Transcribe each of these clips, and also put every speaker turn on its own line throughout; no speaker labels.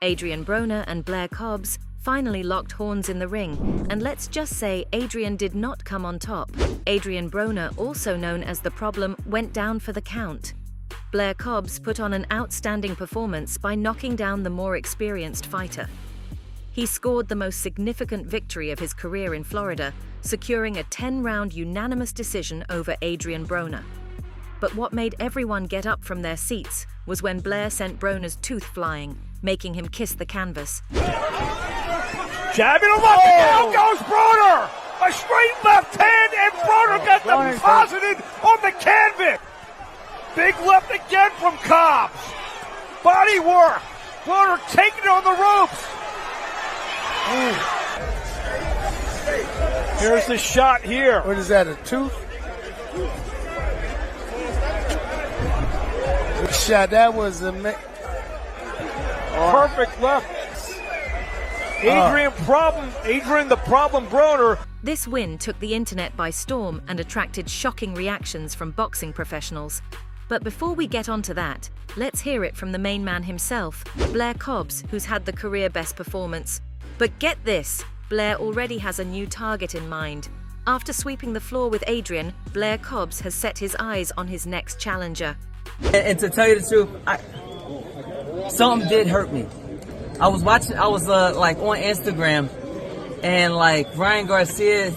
Adrien Broner and Blair Cobbs finally locked horns in the ring, and let's just say Adrien did not come on top. Adrien Broner, also known as The Problem, went down for the count. Blair Cobbs put on an outstanding performance by knocking down the more experienced fighter. He scored the most significant victory of his career in Florida, securing a 10-round unanimous decision over Adrien Broner. But what made everyone get up from their seats was when Blair sent Broner's tooth flying, making him kiss the canvas.
Jabbing him up, down goes Broner! A straight left hand, and Broner got deposited on the canvas! Big left again from Cobbs. Body work. Broner taking it on the ropes. Here's the shot here.
What is that, a tooth? Good shot, that was a
perfect left. Adrien the Problem Broner.
This win took the internet by storm and attracted shocking reactions from boxing professionals. But before we get onto that, let's hear it from the main man himself, Blair Cobbs, who's had the career best performance. But get this, Blair already has a new target in mind. After sweeping the floor with Adrien, Blair Cobbs has set his eyes on his next challenger.
And to tell you the truth, something did hurt me. I was like on Instagram, and like Ryan Garcia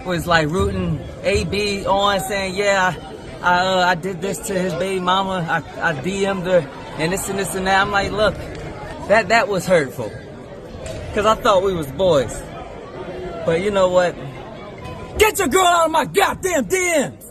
was like rooting AB on, saying, yeah, I did this to his baby mama, I DM'd her, and this and that. I'm like, look, that was hurtful, because I thought we was boys. But you know what? Get your girl out of my goddamn DMs!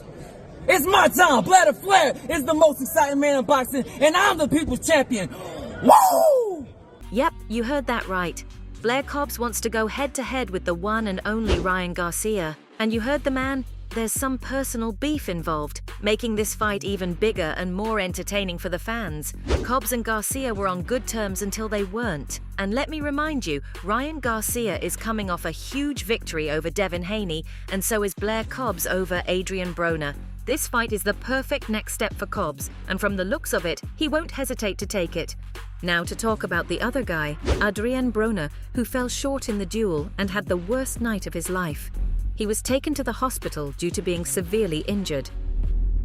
It's my time. Blair the Flair is the most exciting man in boxing, and I'm the people's champion. Woo!
Yep, you heard that right. Blair Cobbs wants to go head-to-head with the one and only Ryan Garcia. And you heard the man? There's some personal beef involved, making this fight even bigger and more entertaining for the fans. Cobbs and Garcia were on good terms until they weren't. And let me remind you, Ryan Garcia is coming off a huge victory over Devin Haney, and so is Blair Cobbs over Adrien Broner. This fight is the perfect next step for Cobbs, and from the looks of it, he won't hesitate to take it. Now to talk about the other guy, Adrien Broner, who fell short in the duel and had the worst night of his life. He was taken to the hospital due to being severely injured.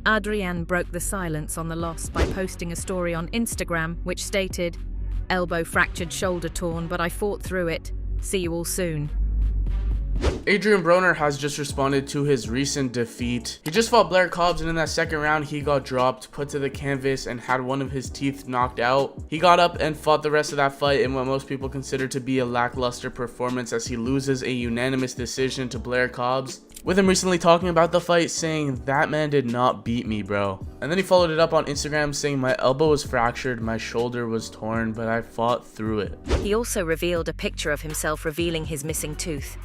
Adrien broke the silence on the loss by posting a story on Instagram which stated, "Elbow fractured, shoulder torn, but I fought through it. See you all soon."
Adrien Broner has just responded to his recent defeat. He just fought Blair Cobbs, and in that second round he got dropped, put to the canvas, and had one of his teeth knocked out. He got up and fought the rest of that fight in what most people consider to be a lackluster performance, as he loses a unanimous decision to Blair Cobbs, with him recently talking about the fight saying, "That man did not beat me, bro." And then he followed it up on Instagram saying, "My elbow was fractured, my shoulder was torn, but I fought through it."
He also revealed a picture of himself revealing his missing tooth.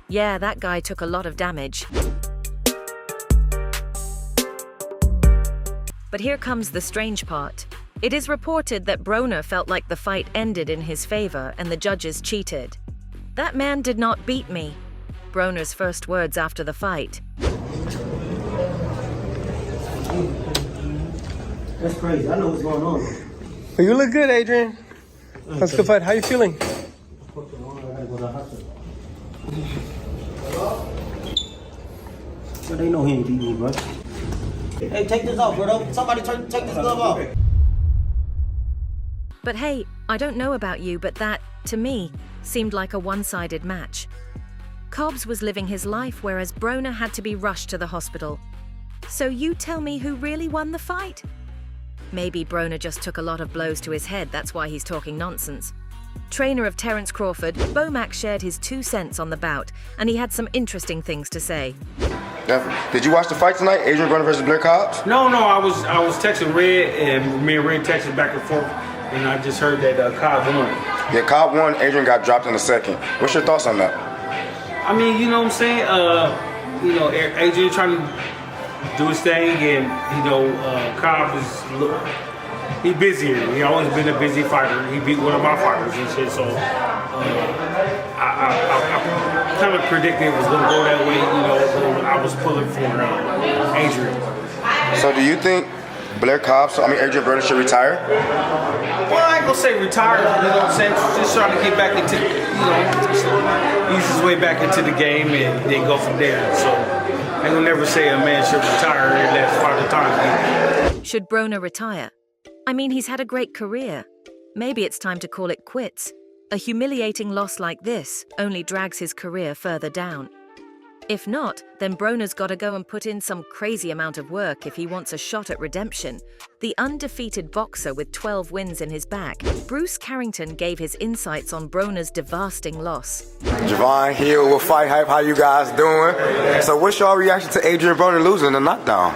Yeah, that guy took a lot of damage. But here comes the strange part. It is reported that Broner felt like the fight ended in his favor and the judges cheated. "That man did not beat me." Broner's first words after the fight.
That's crazy. I know what's going on.
Well, you look good, Adrien. That's a good fight. How you feeling?
So they know he ain't beat me, bro. Hey, take this off, bro. Somebody take this glove off.
But hey, I don't know about you, but that, to me, seemed like a one-sided match. Cobbs was living his life, whereas Broner had to be rushed to the hospital. So you tell me who really won the fight? Maybe Broner just took a lot of blows to his head, that's why he's talking nonsense. Trainer of Terence Crawford, Bomac shared his 2 cents on the bout, and he had some interesting things to say.
Definitely. Did you watch the fight tonight, Adrien Broner versus Blair Cobbs?
No, I was texting Red, and me and Red texted back and forth, and I just heard that Cobbs won.
Yeah, Cobbs won, Adrien got dropped in the second. What's your thoughts on that?
I mean, you know what I'm saying? Adrien trying to do his thing, and, Cobbs is, he busier. He always been a busy fighter. He beat one of my fighters and shit, so I kind of predicted it was going to go that way, I was pulling for Adrien.
So do you think Adrien Broner should retire?
Well, I ain't gonna say retire, you know what I'm saying? Just trying to get back into, ease his way back into the game and then go from there. So I ain't gonna never say a man should retire and let Father Time.
Should Broner retire? I mean, he's had a great career. Maybe it's time to call it quits. A humiliating loss like this only drags his career further down. If not, then Broner's gotta go and put in some crazy amount of work if he wants a shot at redemption. The undefeated boxer with 12 wins in his back, Bruce Carrington gave his insights on Broner's devastating loss.
Javon here with Fight Hype. How you guys doing? So what's your reaction to Adrien Broner losing the knockdown?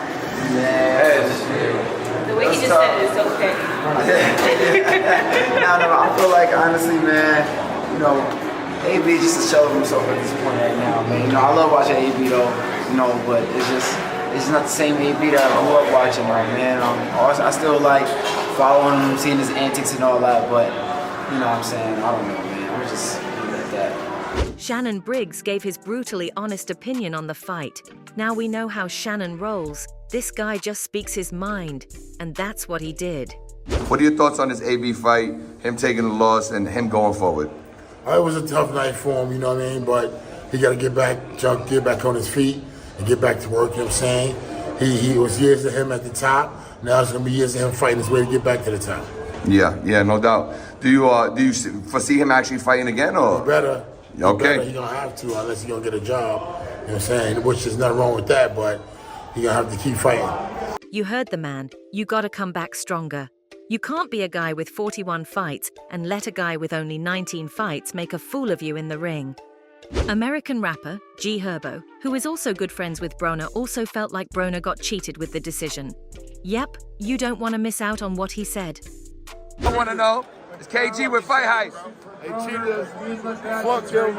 The way he just said it is so petty.
No, I feel like, honestly, man, AB just a shell of himself at this point right now, man. I love watching AB though, but it's not the same AB that I grew up watching, right, man. I still like following him, seeing his antics and all that, but you know what I'm saying, I don't know, man. I'm just like that.
Shannon Briggs gave his brutally honest opinion on the fight. Now we know how Shannon rolls. This guy just speaks his mind, and that's what he did.
What are your thoughts on this AB fight, him taking the loss and him going forward?
It was a tough night for him, you know what I mean? But he got to get back on his feet and get back to work, you know what I'm saying? He was years of him at the top. Now it's going to be years of him fighting his way to get back to the top.
Yeah, no doubt. Do you foresee him actually fighting again, or?
He better.
Okay.
He's going to have to, unless he's going to get a job, you know what I'm saying? Which there's nothing wrong with that, but he's going to have to keep fighting.
You heard the man. You got to come back stronger. You can't be a guy with 41 fights and let a guy with only 19 fights make a fool of you in the ring. American rapper G Herbo, who is also good friends with Broner, also felt like Broner got cheated with the decision. Yep, you don't want to miss out on what he said.
I want to know, is KG with Fight Hype?
Hey, cheaters, fuck you.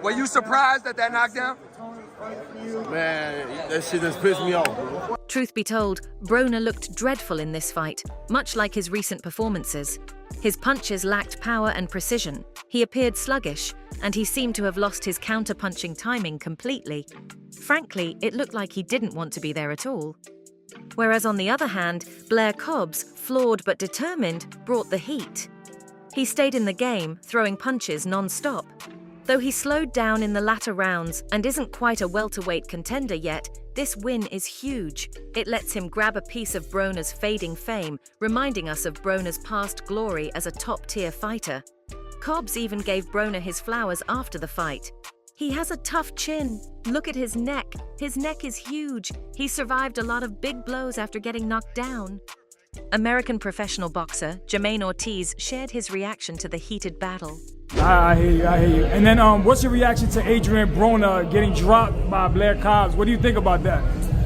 Were you surprised at that knockdown?
Man, that shit just pissed me off, bro.
Truth be told, Broner looked dreadful in this fight, much like his recent performances. His punches lacked power and precision, he appeared sluggish, and he seemed to have lost his counter-punching timing completely. Frankly, it looked like he didn't want to be there at all. Whereas on the other hand, Blair Cobbs, flawed but determined, brought the heat. He stayed in the game, throwing punches non-stop. Though he slowed down in the latter rounds and isn't quite a welterweight contender yet, this win is huge. It lets him grab a piece of Broner's fading fame, reminding us of Broner's past glory as a top-tier fighter. Cobbs even gave Broner his flowers after the fight. He has a tough chin. Look at his neck. His neck is huge. He survived a lot of big blows after getting knocked down. American professional boxer Jermaine Ortiz shared his reaction to the heated battle.
I hear you. And then what's your reaction to Adrien Broner getting dropped by Blair Cobbs? What do you think about that?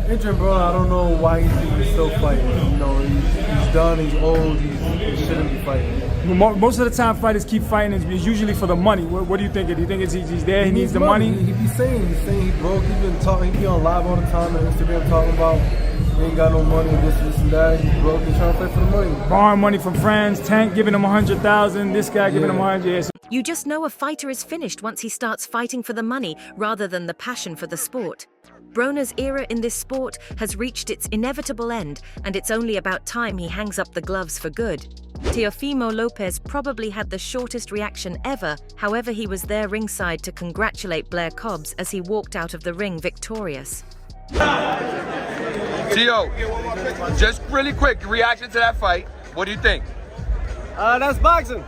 Adrien Broner, I don't know why he's still fighting. He's done, he's old, he shouldn't be fighting.
Most of the time fighters keep fighting is usually for the money. What do you think? Do you think he's there, he needs the money?
He be saying he broke, he be on live all the time on Instagram talking about he ain't got no money, this and that. He broke, he's trying to fight for the money.
Borrowing money from friends, Tank giving him 100,000, this guy giving him 100. Yeah.
You just know a fighter is finished once he starts fighting for the money rather than the passion for the sport. Broner's era in this sport has reached its inevitable end, and it's only about time he hangs up the gloves for good. Teofimo Lopez probably had the shortest reaction ever, however he was there ringside to congratulate Blair Cobbs as he walked out of the ring victorious.
Tio, just really quick, reaction to that fight. What do you think?
That's boxing.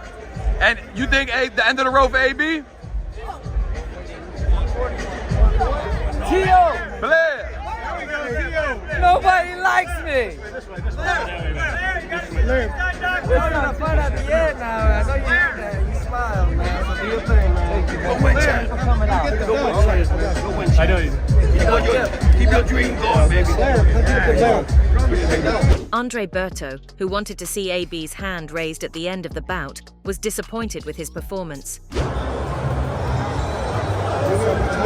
And you think the end of the road for AB?
Tio!
Blair!
Nobody likes me!
We're gonna fight at the end now. I know you did that. You smile, man. So do your thing, man.
Go win, champ.
Coming out.
Go win, champ. I know you. Keep your dream going, baby.
Andre Berto, who wanted to see AB's hand raised at the end of the bout, was disappointed with his performance.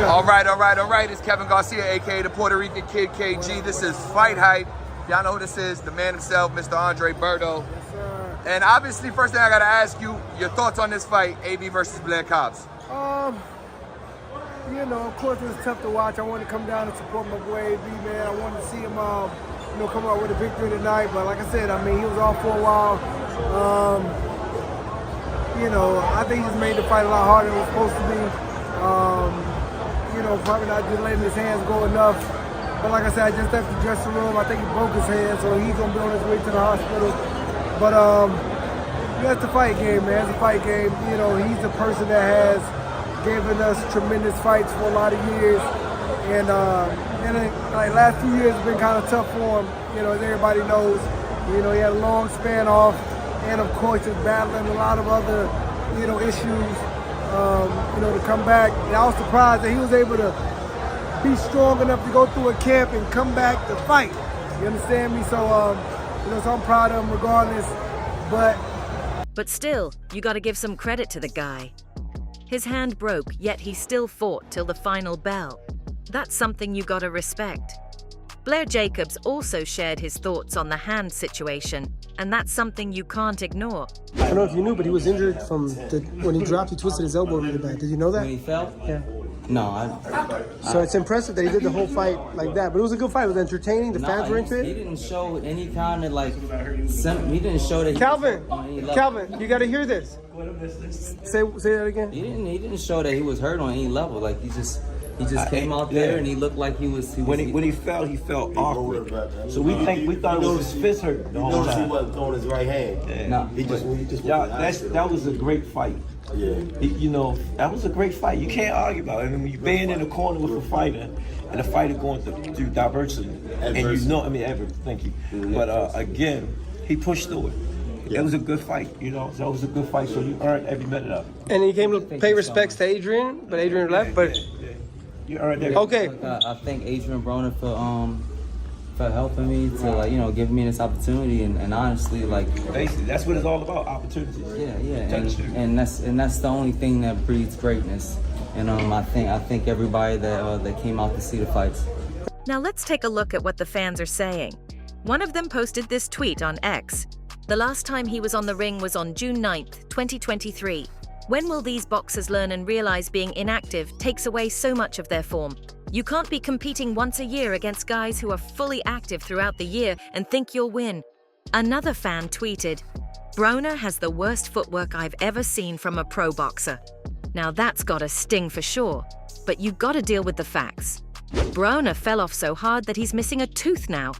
All right. It's Kevin Garcia, a.k.a. the Puerto Rican Kid, KG. This is Fight Hype. Y'all know who this is, the man himself, Mr. Andre Berto.
Yes, sir.
And obviously, first thing I gotta ask you, your thoughts on this fight, AB versus Blair Cobbs.
Of course it was tough to watch. I wanted to come down and support my boy AB, man. I wanted to see him come out with a victory tonight. But like I said, I mean, he was off for a while. I think he just made the fight a lot harder than it was supposed to be. Probably not just letting his hands go enough. But like I said, I just left the dressing room. I think he broke his hand, so he's gonna be on his way to the hospital. But that's the fight game, man. It's a fight game. He's the person that has given us tremendous fights for a lot of years. And like last 2 years have been kind of tough for him. As everybody knows, he had a long span off, and of course, he's battling a lot of other, issues. To come back. And I was surprised that he was able to be strong enough to go through a camp and come back to fight. You understand me? So, so I'm proud of him regardless.
But still, you gotta give some credit to the guy. His hand broke, yet he still fought till the final bell. That's something you gotta respect. Blair Jacobs also shared his thoughts on the hand situation, and that's something you can't ignore.
I don't know if you knew, but he was injured when he dropped. He twisted his elbow really bad. Did you know that?
When he fell?
Yeah.
No,
So it's impressive that he did the whole fight like that. But it was a good fight. It was entertaining. The fans were into it.
He didn't show any kind of he didn't show that.
Calvin, you got to hear this. Say that again.
He didn't show that he was hurt on any level. Like he just came out there and he looked like he was.
When he felt awkward. So we thought it was his fist hurt the whole time.
He wasn't throwing his right hand.
Yeah.
No.
He just
that was a great fight.
Yeah.
That was a great fight. You can't argue about it. I mean, when you being in the corner with a fighter, and a fighter going through diversity, and thank you.
Mm-hmm.
But again, he pushed through it. Yeah. It was a good fight, So it was a good fight. So you earned every minute of it.
And he came to pay respects to Adrien, but Adrien left. But
you earned every.
Okay.
I thank Adrien Broner for helping me to give me this opportunity and honestly
basically that's what it's all about, opportunities.
Yeah. And that's the only thing that breeds greatness. And I think everybody that came out to see the fights.
Now let's take a look at what the fans are saying. One of them posted this tweet on X. The last time he was on the ring was on June 9th, 2023. When will these boxers learn and realize being inactive takes away so much of their form? You can't be competing once a year against guys who are fully active throughout the year and think you'll win. Another fan tweeted, "Broner has the worst footwork I've ever seen from a pro boxer." Now that's gotta sting for sure, but you gotta deal with the facts. Broner fell off so hard that he's missing a tooth now.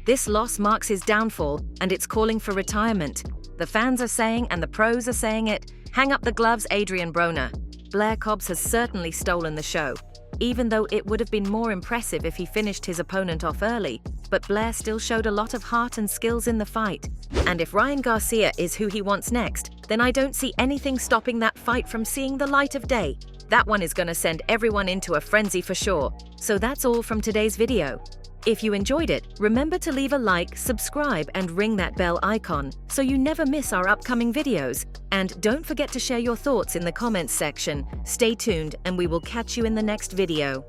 This loss marks his downfall, and it's calling for retirement. The fans are saying, and the pros are saying it, hang up the gloves, Adrien Broner. Blair Cobbs has certainly stolen the show. Even though it would have been more impressive if he finished his opponent off early, but Blair still showed a lot of heart and skills in the fight. And if Ryan Garcia is who he wants next, then I don't see anything stopping that fight from seeing the light of day. That one is gonna send everyone into a frenzy for sure. So that's all from today's video. If you enjoyed it, remember to leave a like, subscribe, and ring that bell icon so you never miss our upcoming videos. And don't forget to share your thoughts in the comments section. Stay tuned and we will catch you in the next video.